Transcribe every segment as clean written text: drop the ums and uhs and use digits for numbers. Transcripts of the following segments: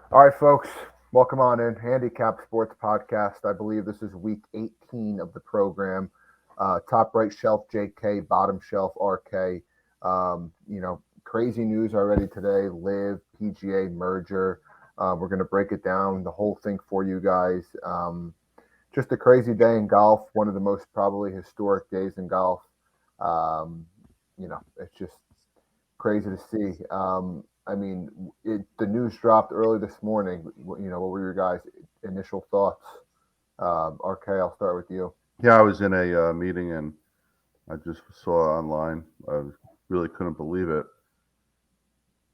All right, folks, welcome on in. Handicap Sports Podcast. I believe this is week 18 of the program. Top right shelf JK, bottom shelf RK. Crazy news already today. Live PGA merger. We're going to break it down, the whole thing for you guys. Just a crazy day in golf. One of the most probably historic days in golf. It's just crazy to see. The news dropped early this morning. What were your guys' initial thoughts? RK, I'll start with you. Yeah, I was in a meeting and I just saw online. I really couldn't believe it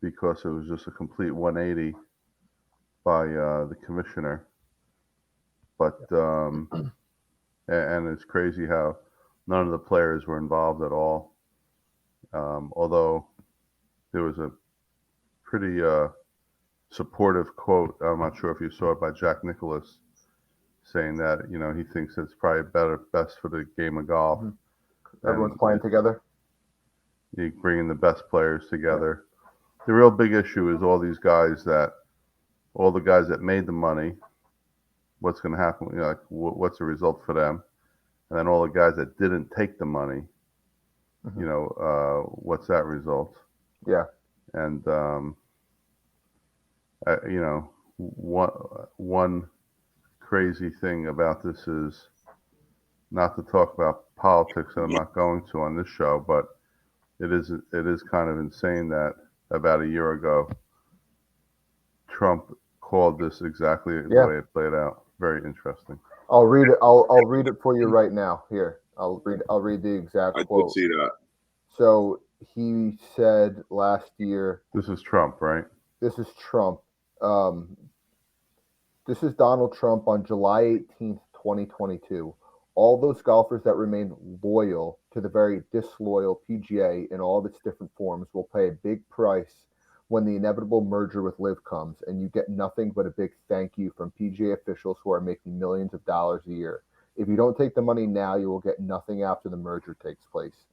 because it was just a complete 180 by the commissioner. But and it's crazy how none of the players were involved at all. Although there was a pretty supportive quote. I'm not sure if you saw it by Jack Nicklaus, saying that he thinks it's probably best for the game of golf. Mm-hmm. Everyone's playing together. You bringing the best players together. Yeah. The real big issue is all the guys that made the money. What's going to happen? What's the result for them? And then all the guys that didn't take the money. Mm-hmm. What's that result? Yeah. And one crazy thing about this is, not to talk about politics, and I'm not going to on this show, but it is kind of insane that about a year ago, Trump called this exactly the way it played out. Very interesting. I'll read it. I'll read it for you right now. Here, I'll read the exact quote. I did see that. So he said last year. This is Trump, right? This is Trump. This is Donald Trump on July 18th, 2022. All those golfers that remain loyal to the very disloyal PGA in all of its different forms will pay a big price when the inevitable merger with Live comes, and you get nothing but a big thank you from PGA officials who are making millions of dollars a year. If you don't take the money now, you will get nothing after the merger takes place.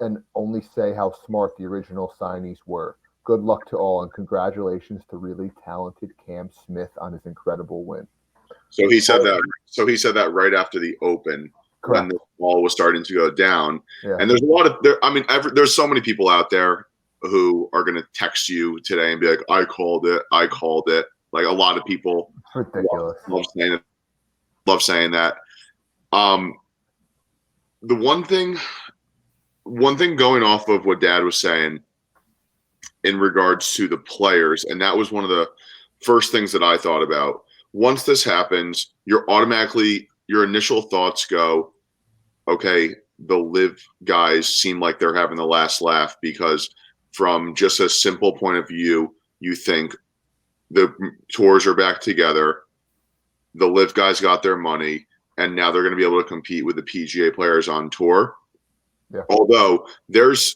And only say how smart the original signees were. Good luck to all, and congratulations to really talented Cam Smith on his incredible win. So he said that. So he said that right after the Open, Correct. When the ball was starting to go down. Yeah. And there's a lot of there. I mean, there's so many people out there who are going to text you today and be like, "I called it. I called it." Like a lot of people. It's ridiculous. Love saying that. The one thing going off of what Dad was saying in regards to the players, and that was one of the first things that I thought about. Once this happens, your initial thoughts go, okay, the Live guys seem like they're having the last laugh, because from just a simple point of view, you think the tours are back together, the Live guys got their money, and now they're going to be able to compete with the PGA players on tour. Yeah. Although there's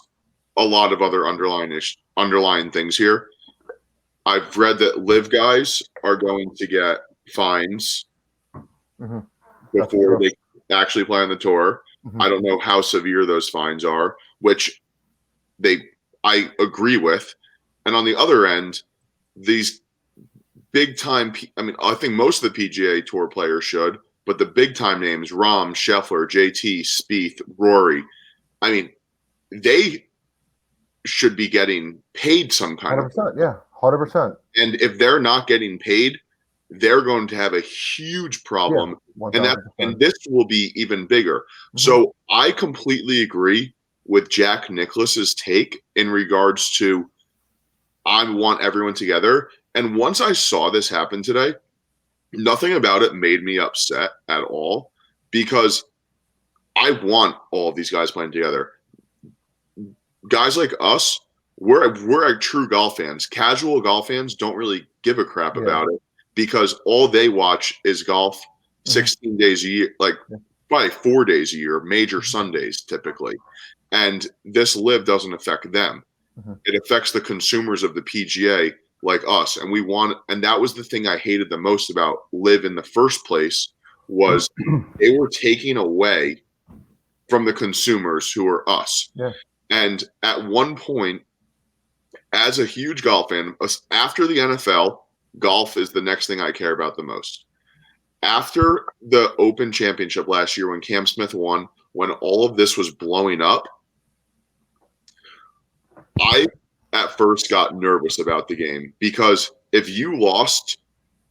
a lot of other underlying things here. I've read that Live guys are going to get fines before they actually play on the tour. Mm-hmm. I don't know how severe those fines are, which I agree with. And on the other end, these big time, I think most of the PGA Tour players should, but the big time names, Rahm, Scheffler, JT, Spieth, Rory, I mean, they should be getting paid some kind 100%, of. Yeah, 100%. And if they're not getting paid, they're going to have a huge problem. Yeah, and this will be even bigger. Mm-hmm. So I completely agree with Jack Nicklaus's take in regards to I want everyone together. And once I saw this happen today, nothing about it made me upset at all, because I want all of these guys playing together. Guys like us, we're true golf fans. Casual golf fans don't really give a crap about it, because all they watch is golf 16 days a year, like probably 4 days a year, major Sundays typically. And this Live doesn't affect them. It affects the consumers of the PGA like us. And that was the thing I hated the most about Live in the first place, was they were taking away from the consumers who are us. Yeah. And at one point, as a huge golf fan, after the NFL, golf is the next thing I care about the most. After the Open Championship last year when Cam Smith won, when all of this was blowing up, I at first got nervous about the game because if you lost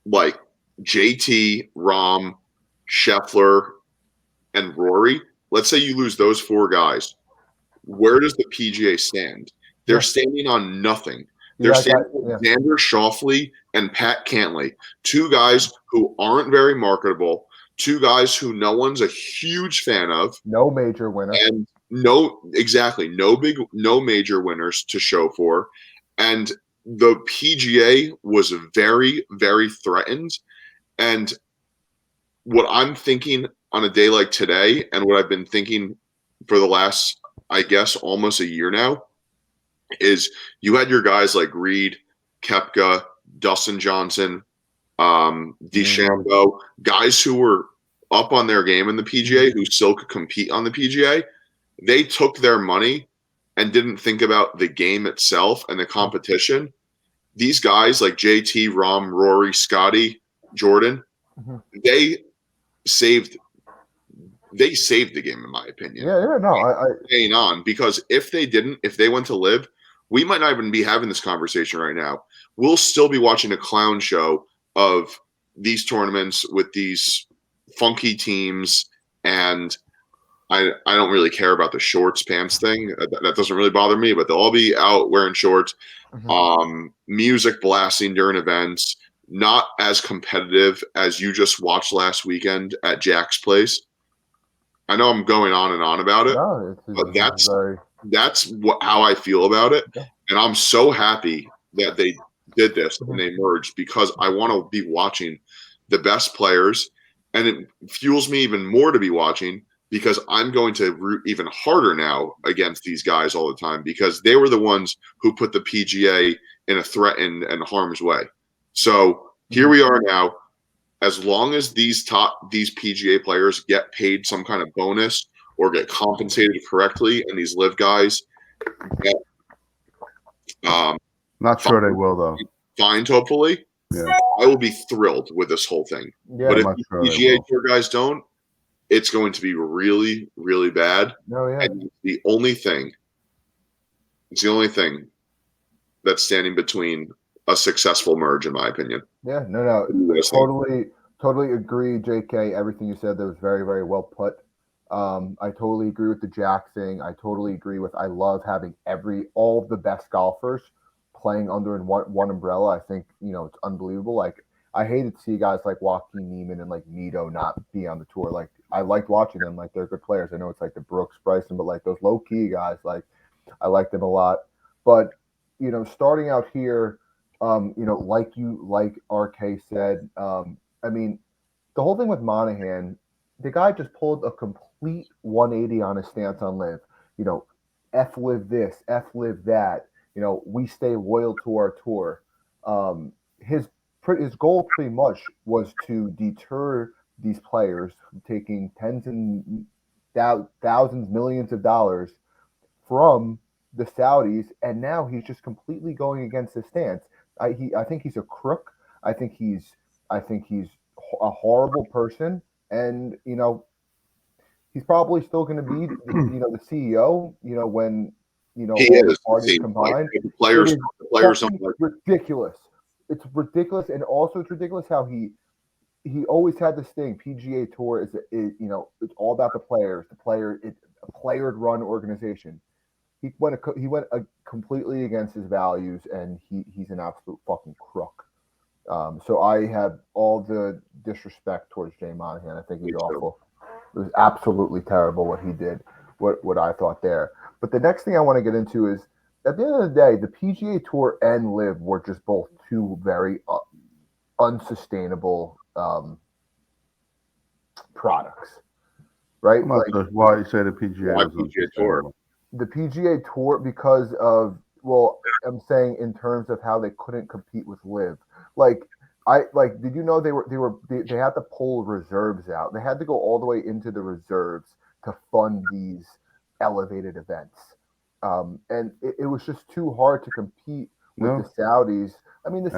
like JT, Rahm, Scheffler, and Rory, let's say you lose those four guys, where does the PGA stand? They're standing on nothing. They're standing with Xander Schauffele and Pat Cantlay, two guys who aren't very marketable, two guys who no one's a huge fan of. No major winner. And no major winners to show for. And the PGA was very, very threatened. And what I'm thinking on a day like today, and what I've been thinking for the last, I guess, almost a year now, is you had your guys like Reed, Koepka, Dustin Johnson, DeChambeau, guys who were up on their game in the PGA, who still could compete on the PGA. They took their money and didn't think about the game itself and the competition. These guys like JT, Rahm, Rory, Scotty, Jordan, they saved the game, in my opinion. Staying on, because if they went to live, we might not even be having this conversation right now. We'll still be watching a clown show of these tournaments with these funky teams, and I don't really care about the shorts pants thing. That doesn't really bother me, but they'll all be out wearing shorts, music blasting during events, not as competitive as you just watched last weekend at Jack's place. I know I'm going on and on about it, but that's how I feel about it. And I'm so happy that they did this and they merged, because I want to be watching the best players, and it fuels me even more to be watching, because I'm going to root even harder now against these guys all the time, because they were the ones who put the PGA in a threatened and harm's way. So here we are now. As long as these PGA players get paid some kind of bonus or get compensated correctly, and these live guys get not sure they will, though. Fined, hopefully. Yeah. I will be thrilled with this whole thing. But if the PGA Tour guys don't, it's going to be really, really bad. And it's the only thing that's standing between a successful merge, in my opinion. Totally agree, JK. Everything you said, that was very, very well put. I totally agree with the Jack thing. I totally agree with, I love having all of the best golfers playing under one umbrella. I think, it's unbelievable. Like, I hated to see guys like Joaquin Neiman and like Nito not be on the tour. Like, I liked watching them. Like, they're good players. I know it's like the Brooks, Bryson, but like those low key guys, like, I like them a lot. But, starting out here, like RK said, I mean, the whole thing with Monahan, the guy just pulled a complete 180 on his stance on live. F live this, F live that. We stay loyal to our tour. His goal pretty much was to deter these players from taking tens and thousands, millions of dollars from the Saudis, and now he's just completely going against his stance. I think he's a crook. I think he's a horrible person, and he's probably still going to be the CEO. When he all is the parties combined, the players don't like ridiculous. It's ridiculous, and also it's ridiculous how he always had this thing. PGA Tour is it's all about the players. It's a player-run organization. He went completely against his values, and he's an absolute fucking crook. So I have all the disrespect towards Jay Monahan. I think he's awful. It was absolutely terrible what he did, what I thought there. But the next thing I want to get into is, at the end of the day, the PGA Tour and LIV were just both two very unsustainable products, right? Why you say the PGA Tour? The PGA Tour, because of, I'm saying in terms of how they couldn't compete with LIV. Did you know they had to pull reserves out? They had to go all the way into the reserves to fund these elevated events. And it was just too hard to compete with the Saudis I mean, the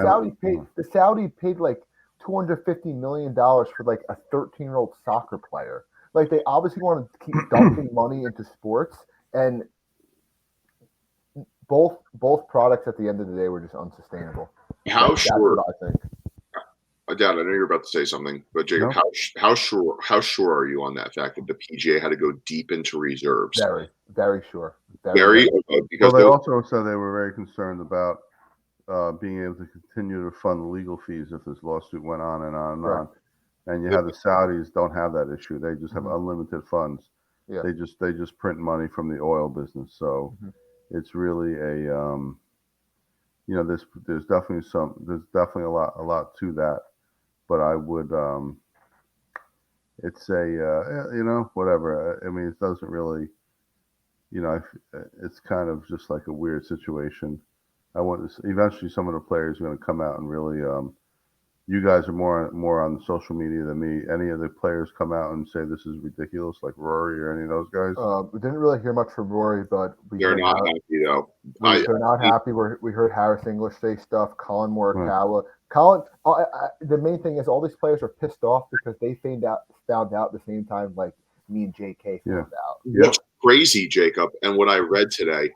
Saudi paid like $250 million for like a 13-year-old soccer player. Like they obviously want to keep dumping money into sports, and both products at the end of the day were just unsustainable. How sure? That's what I think. Dad, I know you're about to say something, but Jacob, No. how sure are you on that fact that the PGA had to go deep into reserves? Very, very sure. Very because they also said they were very concerned about being able to continue to fund the legal fees if this lawsuit went on and on and on. And you have the Saudis don't have that issue; they just have unlimited funds. Yeah. They just print money from the oil business, so it's really a there's definitely a lot to that. But I would, it's whatever. I mean, it doesn't really, it's kind of just like a weird situation. Eventually some of the players are going to come out and really, you guys are more on social media than me. Any of the players come out and say this is ridiculous, like Rory or any of those guys? We didn't really hear much from Rory, but they're not happy though. They're not happy. We heard Harris English say stuff. Colin Morikawa. Colin. The main thing is all these players are pissed off because they found out the same time like me and JK found out. What's crazy, Jacob, and what I read today,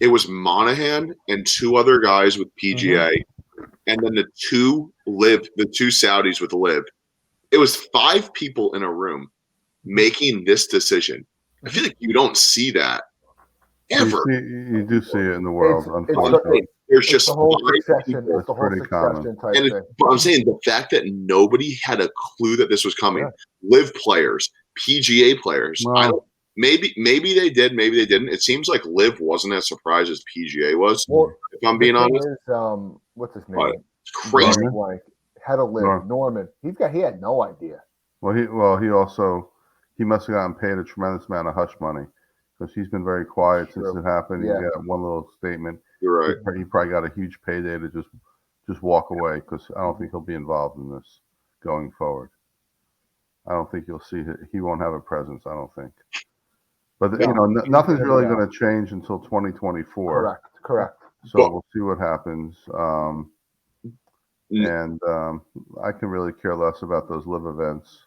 it was Monahan and two other guys with PGA, and then the two Saudis with Liv. It was 5 people in a room making this decision. I feel like you don't see that ever. You do see it in the world, unfortunately. There's just the whole succession. It's the whole succession type thing. But I'm saying the fact that nobody had a clue that this was coming. Live players, PGA players. Well, maybe they did, maybe they didn't. It seems like Liv wasn't as surprised as PGA was. Well, if I'm being honest. What's his name? It's crazy. Head of Liv, Norman. He had no idea. Well, he must have gotten paid a tremendous amount of hush money because he's been very quiet since it happened. He got one little statement. You're right. He probably got a huge payday to just walk away because I don't think he'll be involved in this going forward. I don't think you'll see he won't have a presence. I don't think. But nothing's really going to change until 2024. Correct. So we'll see what happens. And I can really care less about those live events.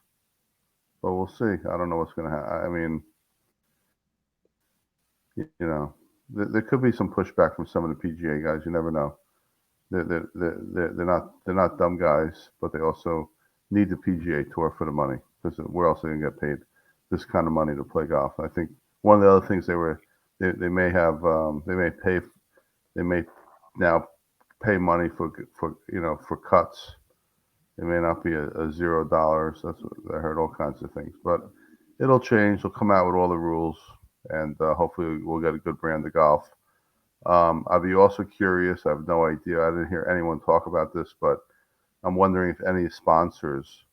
But we'll see. I don't know what's going to happen. I mean, there could be some pushback from some of the PGA guys. You never know. They're not dumb guys, but they also need the PGA Tour for the money because where else are they going to get paid this kind of money to play golf? I think one of the other things they may now pay money for cuts. It may not be a $0. That's what I heard, all kinds of things, but it'll change. They'll come out with all the rules, and hopefully we'll get a good brand of golf. I'd be also curious. I have no idea. I didn't hear anyone talk about this, but I'm wondering if any sponsors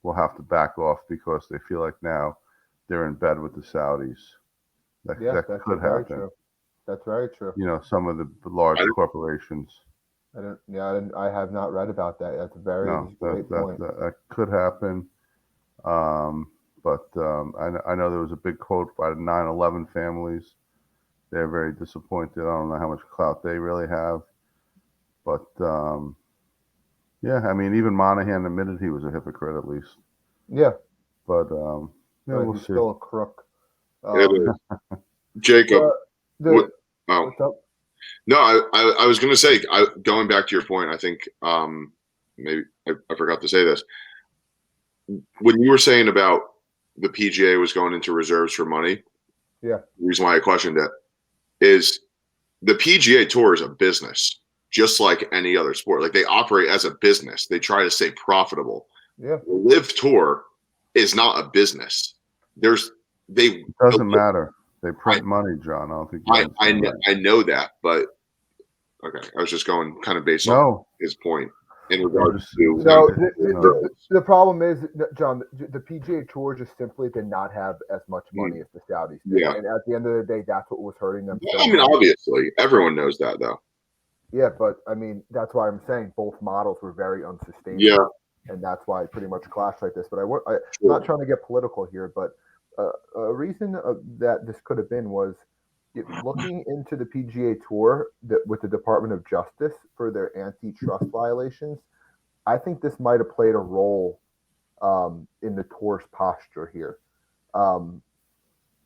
will have to back off because they feel like now they're in bed with the Saudis. That could happen. True. That's very true. Some of the large corporations. I have not read about that. That's a very great point. That could happen. But I know there was a big quote by the 9/11 families. They're very disappointed. I don't know how much clout they really have. But, I mean, even Monahan admitted he was a hypocrite at least. Yeah. But, we'll see. Still a crook. Jacob. What's up? No, I was going to say, going back to your point, I think maybe I forgot to say this. When you were saying about the PGA was going into reserves for money, the reason why I questioned it is the PGA Tour is a business, just like any other sport. Like they operate as a business. They try to stay profitable. Yeah. The Live Tour is not a business. It doesn't matter. They print money, John. I don't think I know that, but okay. I was just going kind of based on his point in regards to the problem is, John, the PGA Tour just simply did not have as much money as the Saudis did. Yeah. And at the end of the day, that's what was hurting them. I mean, obviously, everyone knows that, though. Yeah, but I mean, that's why I'm saying both models were very unsustainable. Yeah. And that's why it pretty much clashed like this. But I'm not trying to get political here, but a reason that this could have been was looking into the PGA Tour with the Department of Justice for their antitrust violations, I think this might have played a role in the tour's posture here.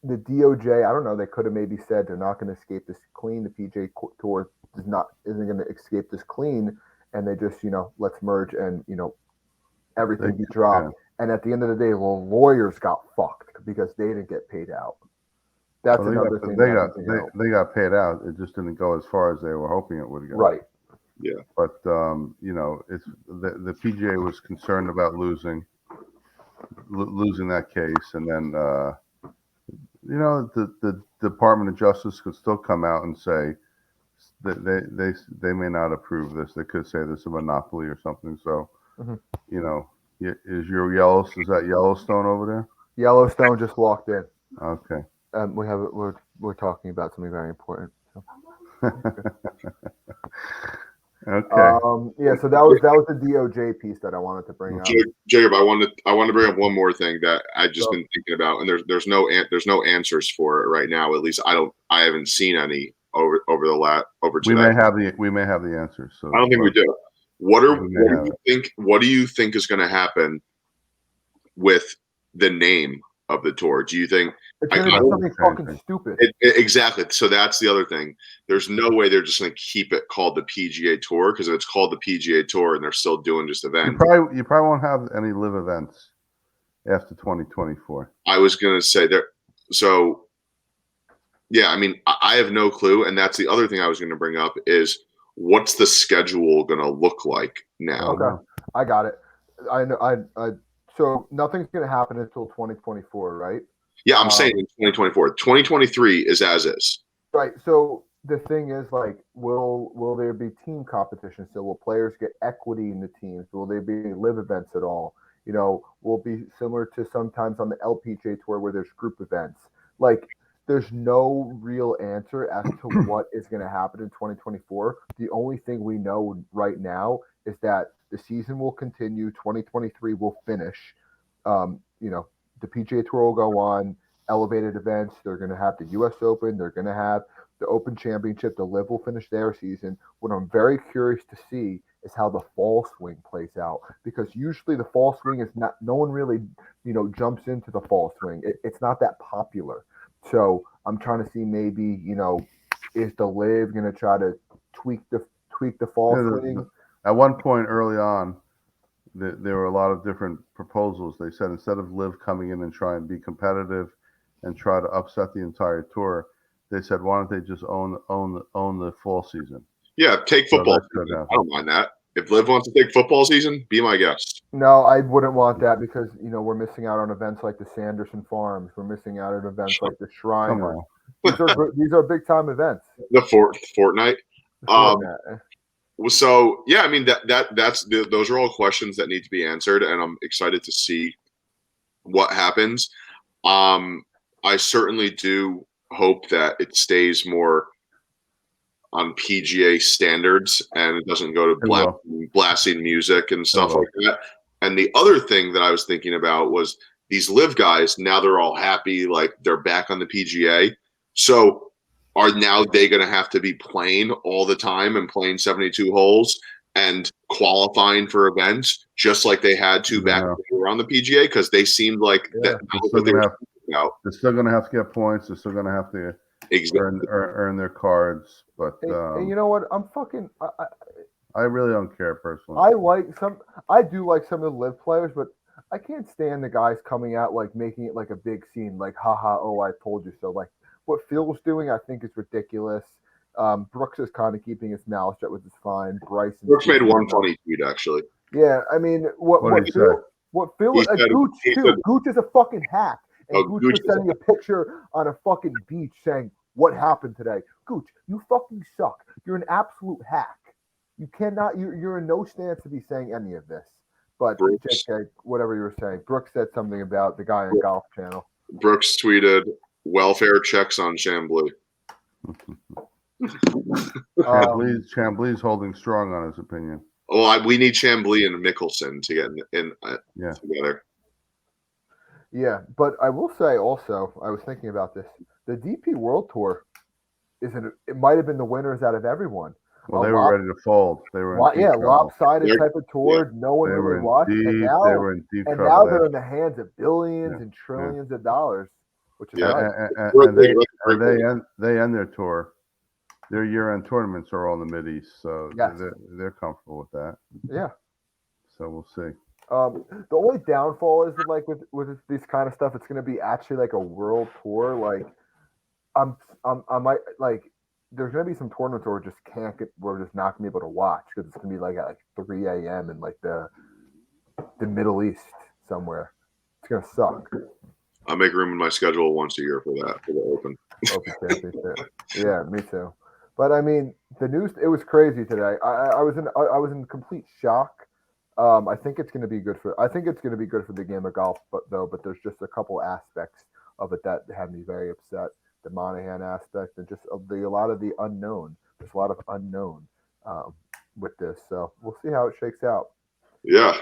The DOJ, I don't know, they could have maybe said they're not going to escape this clean. The PGA Tour isn't going to escape this clean, and they just, let's merge and, everything be dropped. Yeah. And at the end of the day, lawyers got fucked because they didn't get paid out. That's another thing. They got paid out. It just didn't go as far as they were hoping it would go. Right. Yeah. But it's the PGA was concerned about losing that case, and then the Department of Justice could still come out and say that they may not approve this. They could say this is a monopoly or something. So is that Yellowstone over there? Yellowstone just walked in. Okay. We're talking about something very important. So. Okay. Yeah. So that was the DOJ piece that I wanted to bring up. Jacob, I want to bring up one more thing that I've just been thinking about, and there's no answers for it right now. At least I haven't seen any over today. We may have the answers. So I don't think we do. What do you think is going to happen with the name of the tour? Do you think it's going to be something fucking stupid? Exactly. So that's the other thing. There's no way they're just going to keep it called the PGA Tour, because if it's called the PGA Tour and they're still doing just events, you probably won't have any live events after 2024. I was going to say there. So yeah, I mean, I have no clue, and that's the other thing I was going to bring up is what's the schedule going to look like now? Okay, I got it. I know. So nothing's going to happen until 2024, right? Yeah, I'm saying in 2024. 2023 is as is. Right. So the thing is, like, will there be team competition? So will players get equity in the teams? Will there be live events at all? Will be similar to sometimes on the LPGA Tour where there's group events. Like, there's no real answer as to what is going to happen in 2024. The only thing we know right now is that the season will continue. 2023 will finish. The PGA Tour will go on, elevated events. They're going to have the U.S. Open. They're going to have the Open Championship. The Live will finish their season. What I'm very curious to see is how the fall swing plays out, because usually the fall swing is not, no one really, jumps into the fall swing. It's not that popular. So I'm trying to see maybe, is the Live going to try to tweak the fall swing? At one point early on, there were a lot of different proposals. They said instead of Live coming in and try and be competitive and try to upset the entire tour, they said, why don't they just own the fall season? Yeah, take football. I don't mind that. If Liv wants to take football season, be my guest. No, I wouldn't want that, because we're missing out on events like the Sanderson Farms. We're missing out on events like the Shrine. These are big time events. The Fortnite. So yeah, I mean those are all questions that need to be answered, and I'm excited to see what happens. I certainly do hope that it stays more on PGA standards and it doesn't go to blasting music and stuff like that. And the other thing that I was thinking about was these Live guys, now they're all happy, like they're back on the PGA. So are now they going to have to be playing all the time and playing 72 holes and qualifying for events just like they had to back when they were on the PGA? Because they seemed like they're still going to have to get points. They're still going to have to earn their cards. But and you know what? I'm fucking. I really don't care personally. I do like some of the Live players, but I can't stand the guys coming out like making it like a big scene, like haha, oh I told you so. Like what Phil's doing, I think is ridiculous. Brooks is kind of keeping his mouth shut, which is fine. Brooks made one funny tweet actually. Yeah, I mean what Phil Gooch too. Gooch is a fucking hack. And Gooch was sending a picture on a fucking beach saying, "What happened today?" Gooch, you fucking suck. You're an absolute hack. You cannot. You're in no stance to be saying any of this. But JK, whatever you were saying, Brooks said something about the guy on Golf Channel. Brooks tweeted, "Welfare checks on Chambly." Chambly's holding strong on his opinion. Well, we need Chambly and Mickelson to get in together. Yeah, but I will say also, I was thinking about this. The DP World Tour it might have been the winners out of everyone. Well, they were ready to fold. They were in deep trouble. Lopsided type of tour. No one really watched, they were in deep trouble. Now they're in the hands of billions and trillions of dollars, which is nice. And they end their tour. Their year-end tournaments are all in the Mideast, so they're comfortable with that. Yeah. So we'll see. The only downfall is that, like, with this kind of stuff, it's going to be actually like a world tour. Like, I might like. There's going to be some tournaments where we're just not going to be able to watch because it's going to be like at 3 a.m. in like the Middle East somewhere. It's going to suck. I'll make room in my schedule once a year for the Open Championship. Yeah, me too. But I mean, the news, it was crazy today. I was in complete shock. I think it's going to be good for the game of golf, but there's just a couple aspects of it that had me very upset. The Monahan aspect and just a lot of the unknown. There's a lot of unknown with this, so we'll see how it shakes out. Yeah,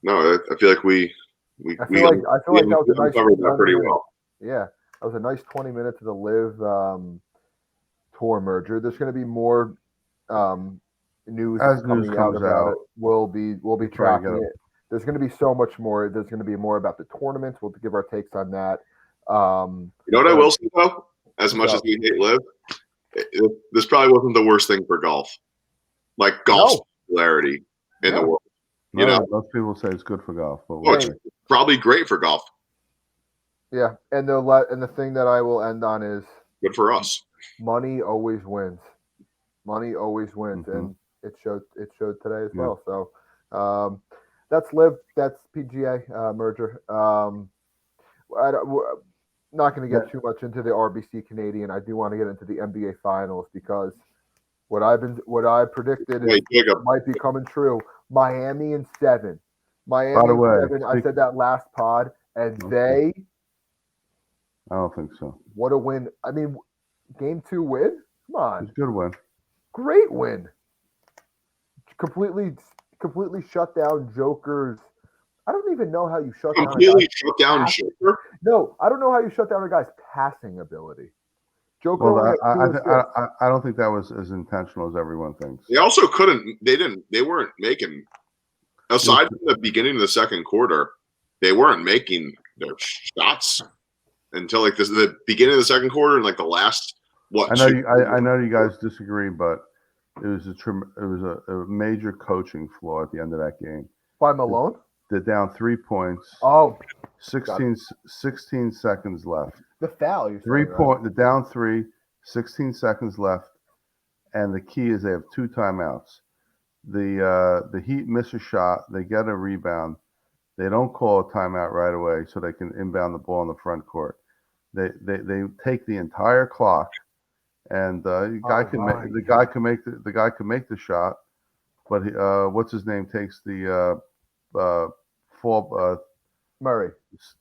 no, I feel like I feel like that was a nice covered that pretty well. Yeah, that was a nice 20 minutes of the Live Tour merger. There's going to be more news coming out about it. We'll be tracking it. There's going to be so much more. There's going to be more about the tournaments. We'll give our takes on that. You know what I will say though? As much as we hate Live, this probably wasn't the worst thing for golf. Like golf's popularity in the world. You know, most people say it's good for golf, but it's probably great for golf. Yeah, and the thing that I will end on is good for us. Money always wins. Money always wins, and it showed today as well. So that's Live. That's PGA merger. Not going to get too much into the RBC Canadian. I do want to get into the NBA Finals because what I predicted might be coming true. Miami in 7. Miami in 7. I said that last pod, and I don't think so. What a win! I mean, Game 2 win. Come on, it's a good win. Great win. Completely shut down Joker's. I don't even know how you shut down Joker. No, I don't know how you shut down a guy's passing ability. Joker. Well, I don't think that was as intentional as everyone thinks. They also couldn't. They weren't making. Aside from the beginning of the second quarter, they weren't making their shots until like the beginning of the second quarter and like the last. I know you guys disagree, but it was a major coaching flaw at the end of that game. By Malone. They're down 3 points. 16 seconds left. The foul. 3 point. They're down 3. 16 seconds left, and the key is they have 2 timeouts. The Heat miss a shot. They get a rebound. They don't call a timeout right away, so they can inbound the ball in the front court. They take the entire clock, and the guy can make the shot, but what's his name takes the Murray.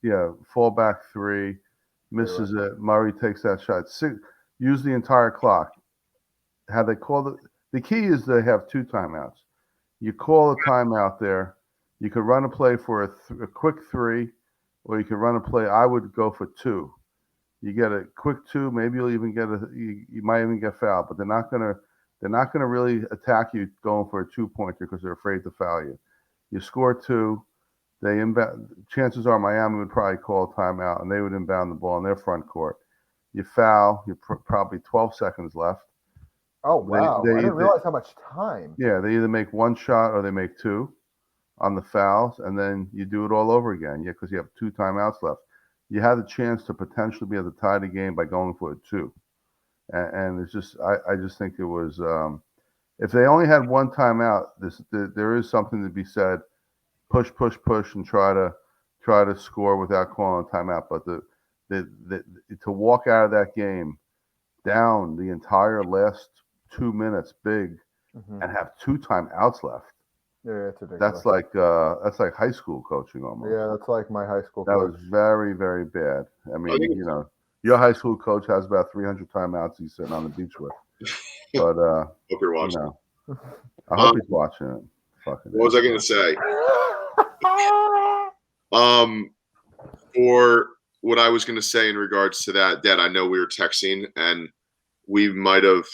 Yeah, fall back 3, misses it. Murray takes that shot. Use the entire clock. How they call it? The key is they have 2 timeouts. You call a timeout there. You could run a play for a quick 3, or you could run a play. I would go for 2. You get a quick 2. Maybe you'll even get you might even get fouled, but they're not gonna really attack you going for a 2-pointer because they're afraid to foul you. You score 2, they inbound. Chances are Miami would probably call a timeout, and they would inbound the ball in their front court. You foul. You're probably 12 seconds left. Oh wow! I didn't realize how much time. Yeah, they either make 1 shot or they make 2 on the fouls, and then you do it all over again. Yeah, because you have 2 timeouts left. You had the chance to potentially be able to tie the game by going for a 2, and it's just I just think it was. If they only had 1 timeout, there is something to be said. Push, and try to score without calling a timeout. But to walk out of that game down the entire last 2 minutes big and have 2 timeouts left. Yeah, it's ridiculous. That's like high school coaching almost. Yeah, that's like my high school. That was very, very bad. I mean, your high school coach has about 300 timeouts he's sitting on the beach with. But hope you're watching. I hope he's watching it. Fucking what was I going to say? For what I was going to say in regards to that, I know we were texting, and we might have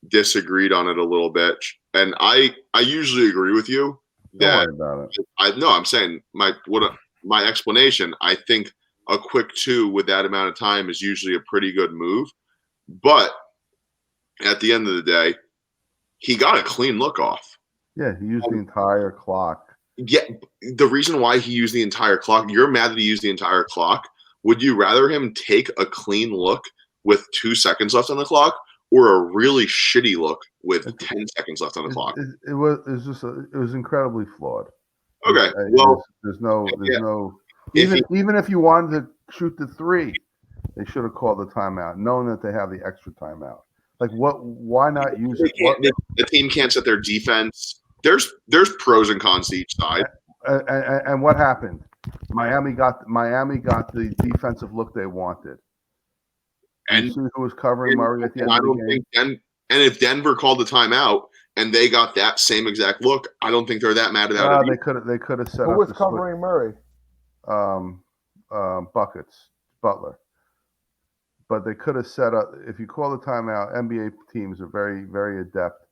disagreed on it a little bit, and I usually agree with you that Don't worry about it. I'm saying my explanation. I think a quick 2 with that amount of time is usually a pretty good move, but at the end of the day, he got a clean look off. Yeah, he used the entire clock. Yeah, the reason why he used the entire clock, you're mad that he used the entire clock. Would you rather him take a clean look with 2 seconds left on the clock, or a really shitty look with 10 seconds left on the clock? It was incredibly flawed. Okay, well, there's no even if you wanted to shoot the 3, they should have called the timeout, knowing that they have the extra timeout. Like what? Why not use it? The team can't set their defense. There's pros and cons to each side. And what happened? Miami got the defensive look they wanted. And you see who was covering Murray at the end of the game? And if Denver called the timeout and they got that same exact look, I don't think they're that mad about it. They could have set who up. Was covering Murray? Buckets, Butler. But they could have set up. If you call the timeout, NBA teams are very, very adept.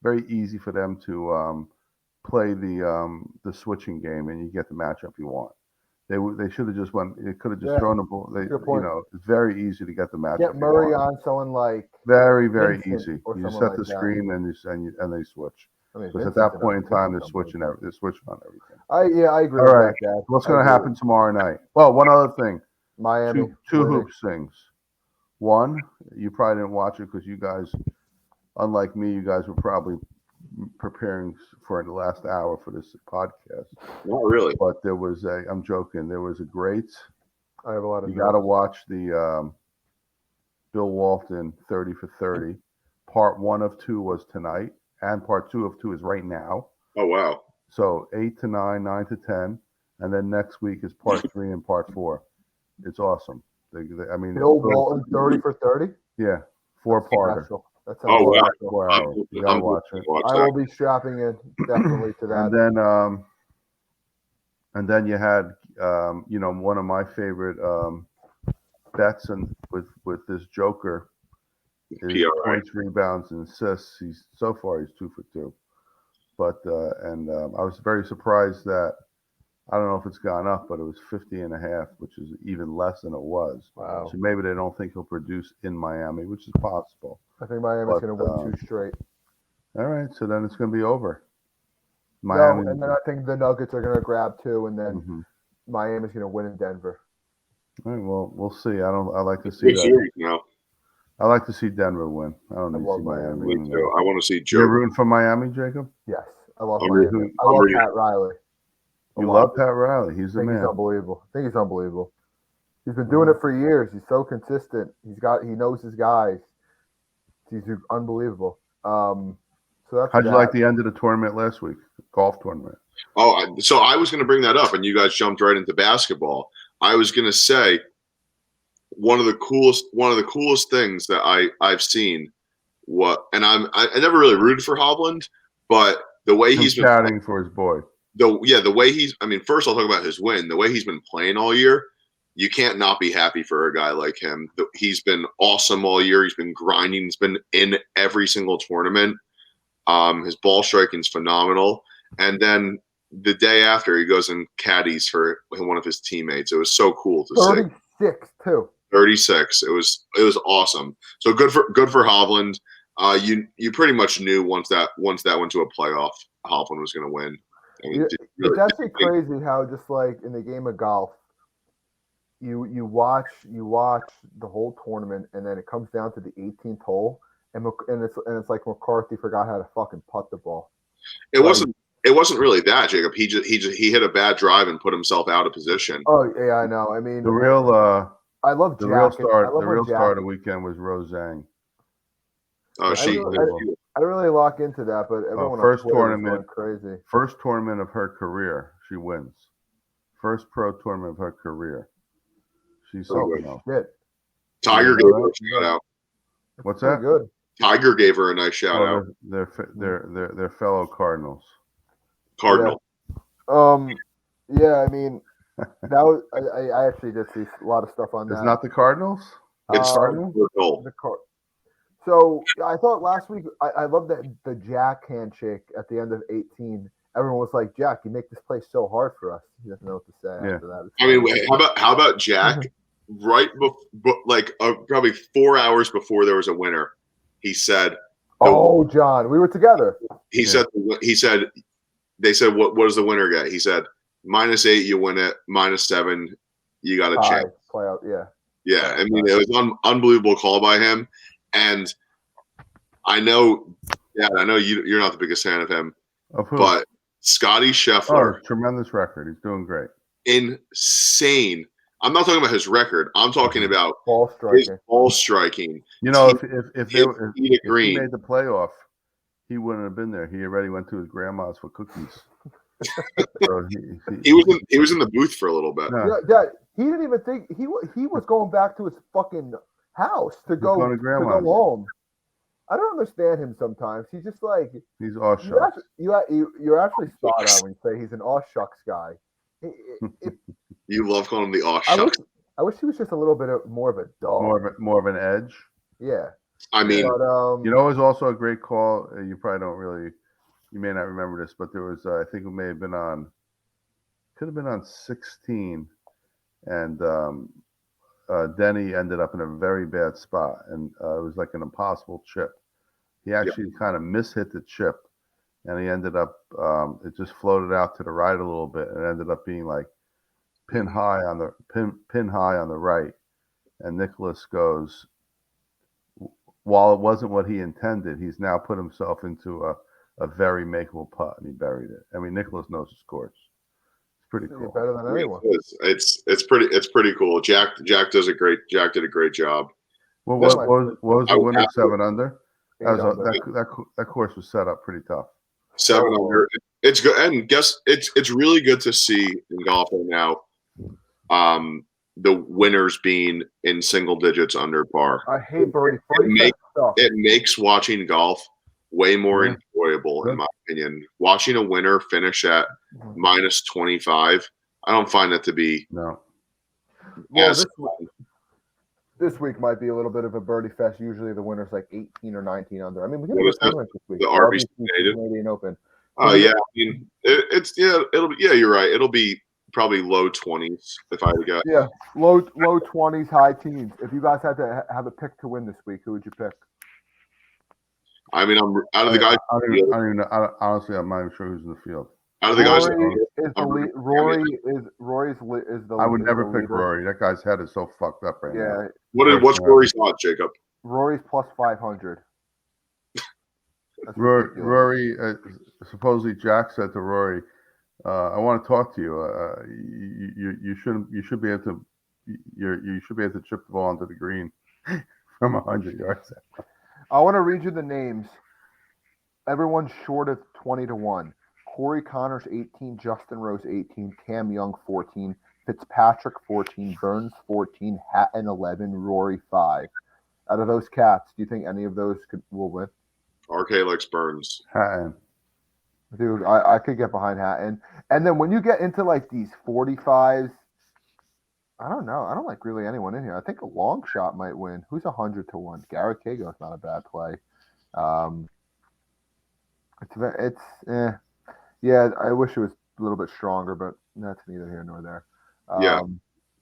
Very easy for them to play the switching game, and you get the matchup you want. They should have just went. They could have just thrown the ball. It's very easy to get the matchup. Get Murray on someone like very, very easy. You just set like the that. screen and they switch. Because at that point in time, they're switching on everything. I agree. All right, with that. what's going to happen tomorrow night? Well, one other thing. Miami. Two hoops things. One, you probably didn't watch it because you guys, unlike me, you guys were probably preparing for the last hour for this podcast. Not really. But I'm joking, there was a great, I have a lot of. You got to watch the Bill Walton 30 for 30. Part 1 of 2 was tonight, and part 2 of 2 is right now. Oh, wow. So 8 to 9, 9 to 10, and then next week is part 3 and part 4. It's awesome. Bill Walton 30 for 30. Yeah, 4-parter. That's 4 hours. You gotta watch it. I will be strapping in definitely to that. And then you had one of my favorite bets with this Joker is points, rebounds, and assists. He's 2 for 2. But I was very surprised that. I don't know if it's gone up, but it was 50.5, which is even less than it was. Wow. So maybe they don't think he'll produce in Miami, which is possible. I think Miami's going to win 2 straight. All right, so then it's going to be over. Miami. No, and then I think the Nuggets are going to grab 2, and then Miami's going to win in Denver. All right, well, we'll see. I like to see that. I like to see Denver win. I don't need to see Miami win. I want to see Joe. You're rooting for Miami, Jacob? Yes, I love Miami. I love Pat Riley. You love Pat Riley. He's the man. He's unbelievable. I think he's unbelievable. He's been doing it for years. He's so consistent. He knows his guys. He's unbelievable. So that's How'd you like the end of the tournament last week? Golf tournament. Oh, so I was going to bring that up, and you guys jumped right into basketball. I was going to say one of the coolest things that I've seen. I never really rooted for Hovland, but the way he's been shouting for his boy. The way he's. I mean, first I'll talk about his win. The way he's been playing all year, you can't not be happy for a guy like him. He's been awesome all year. He's been grinding. He's been in every single tournament. His ball striking's phenomenal. And then the day after, he goes and caddies for one of his teammates. It was so cool to see. 36 too. 36. It was awesome. So good for Hovland. You pretty much knew once that went to a playoff, Hovland was going to win. It's actually crazy how just like in the game of golf, you watch the whole tournament, and then it comes down to the 18th hole, and it's like McCarthy forgot how to fucking putt the ball. It wasn't really that, Jacob. He hit a bad drive and put himself out of position. Oh yeah, I know. I mean, the real I love the Jack. real star. The real star of the weekend was Rose Zhang. Oh, I didn't really lock into that, but everyone first on Twitter tournament, was going crazy. First tournament of her career, she wins. First pro tournament of her career. She's something else. Shit. Tiger gave her a shout out. What's that? Good. Tiger gave her a nice shout out. They're fellow Cardinals. Cardinal. Yeah. I mean, that was. I actually did see a lot of stuff on that. It's not the Cardinals. It's The So I thought last week I love that the Jack handshake at the end of 18. Everyone was like, "Jack, you make this place so hard for us." He doesn't know what to say after that. I mean, how about Jack? Right before, like probably 4 hours before there was a winner, he said, "Oh, John, we were together." He said they said what does the winner get? He said -8 you win it, -7 you got a chance. Play out, yeah. Yeah, I mean it was an unbelievable call by him, and I know, I know you're not the biggest fan of him, but Scotty Scheffler, tremendous record. He's doing great. Insane. I'm not talking about his record. I'm talking about his ball striking. You know, if he made the playoff, he wouldn't have been there. He already went to his grandma's for cookies. So he was in the booth for a little bit. Yeah, Dad, he didn't even think he was going back to his fucking house to go home. I don't understand him sometimes. He's just like he's aw shucks. You're actually spot on when you say he's an aw shucks guy. You love calling him the aw shucks. I wish he was just a little bit more of a dog. More of an edge. Yeah. I mean, but, you know, it was also a great call. You probably don't really, you may not remember this, but there was, I think it may have been could have been on 16, and Denny ended up in a very bad spot, and it was like an impossible chip. He actually kind of mishit the chip, and he ended up, it just floated out to the right a little bit, and ended up being like pin high on the right, and Nicholas goes, while it wasn't what he intended, he's now put himself into a very makeable putt, and he buried it. I mean, Nicholas knows his course. It's pretty cool. Better than anyone. It's pretty cool. Jack did a great job. Well, what was the winner? 7 under. That course was set up pretty tough. 7 under. It's good, and it's really good to see in golf right now. The winners being in single digits under par. I hate birdie. It makes watching golf way more enjoyable, in my opinion. Watching a winner finish at -25, I don't find that to be this week might be a little bit of a birdie fest. Usually the winner's like 18 or 19 under. I mean, we got this week. The RBC Canadian Open. Oh yeah, I mean it'll be you're right. It'll be probably low 20s if I had to guess. Yeah, low 20s, high teens. If you guys had to have a pick to win this week, who would you pick? I mean, I'm out of the guys. Honestly, I'm not even sure who's in the field. Out of the guys, Rory's the. I would never pick Rory. That guy's head is so fucked up right now. What's Rory's odds, Jacob? Rory's plus 500. Rory, supposedly Jack said to Rory, "I want to talk to you. You should be able to. You should be able to chip the ball onto the green from 100 yards." I want to read you the names. Everyone's short of 20-1. Corey Connors 18, Justin Rose 18, Cam Young 14, Fitzpatrick 14, Burns 14, Hatton 11, Rory 5. Out of those cats, do you think any of those will win? RK likes Burns. Hatton. Dude, I could get behind Hatton. And then when you get into like these 45s, I don't know. I don't like really anyone in here. I think a long shot might win. Who's 100-1? Garrett Cago's not a bad play. Yeah, I wish it was a little bit stronger, but that's neither here nor there. Yeah,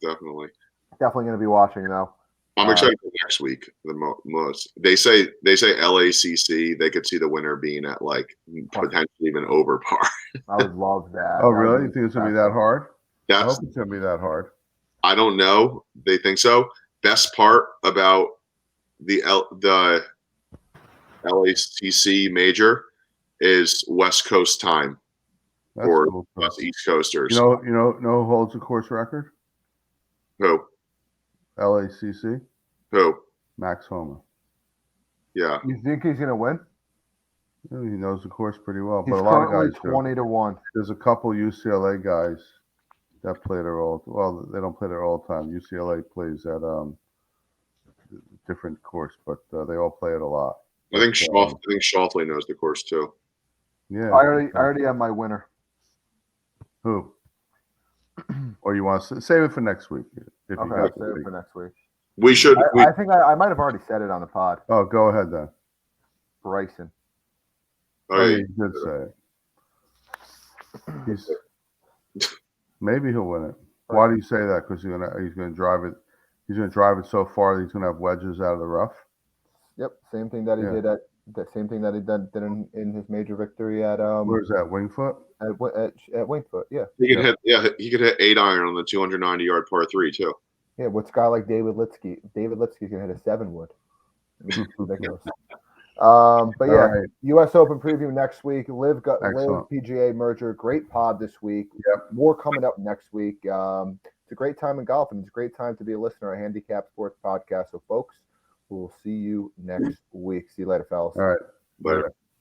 definitely. Definitely going to be watching though. I'm excited for next week the most. They say LACC. They could see the winner being at like potentially even over par. I would love that. Oh, really? You think it's going to be that hard? I hope it's going to be that hard. I don't know. They think so. Best part about the LACC major is West Coast time. That's or cool. us East Coasters. You know who holds the course record? Who? LACC. Who? Max Homa. Yeah. You think he's going to win? He knows the course pretty well, He's but a lot of guys 20-1. There's a couple UCLA guys that play there they don't play there all the time. UCLA plays at different course, but they all play it a lot. I think Shoffley knows the course too. Yeah. I already have my winner. Who? Or you want to save it for next week? Okay, I'll save it for next week. We should. I think I might have already said it on the pod. Oh, go ahead then. Bryson. Oh, yeah, you did say it. Maybe he'll win it. Why do you say that? Because he's gonna drive it. He's gonna drive it so far that he's gonna have wedges out of the rough. Yep, same thing that he did at in his major victory at Where's that, Wingfoot? At Wingfoot. Yeah. He could hit 8-iron on the 290-yard par 3 too. Yeah, what's a guy like David Litsky? David Litsky can hit a 7-wood. Ridiculous. But yeah, right. U.S. Open preview next week. Live PGA merger. Great pod this week. Yep. More coming up next week. It's a great time in golf, and it's a great time to be a listener of Handicap Sports Podcast. So, folks, we'll see you next week. See you later, fellas. All right. Later.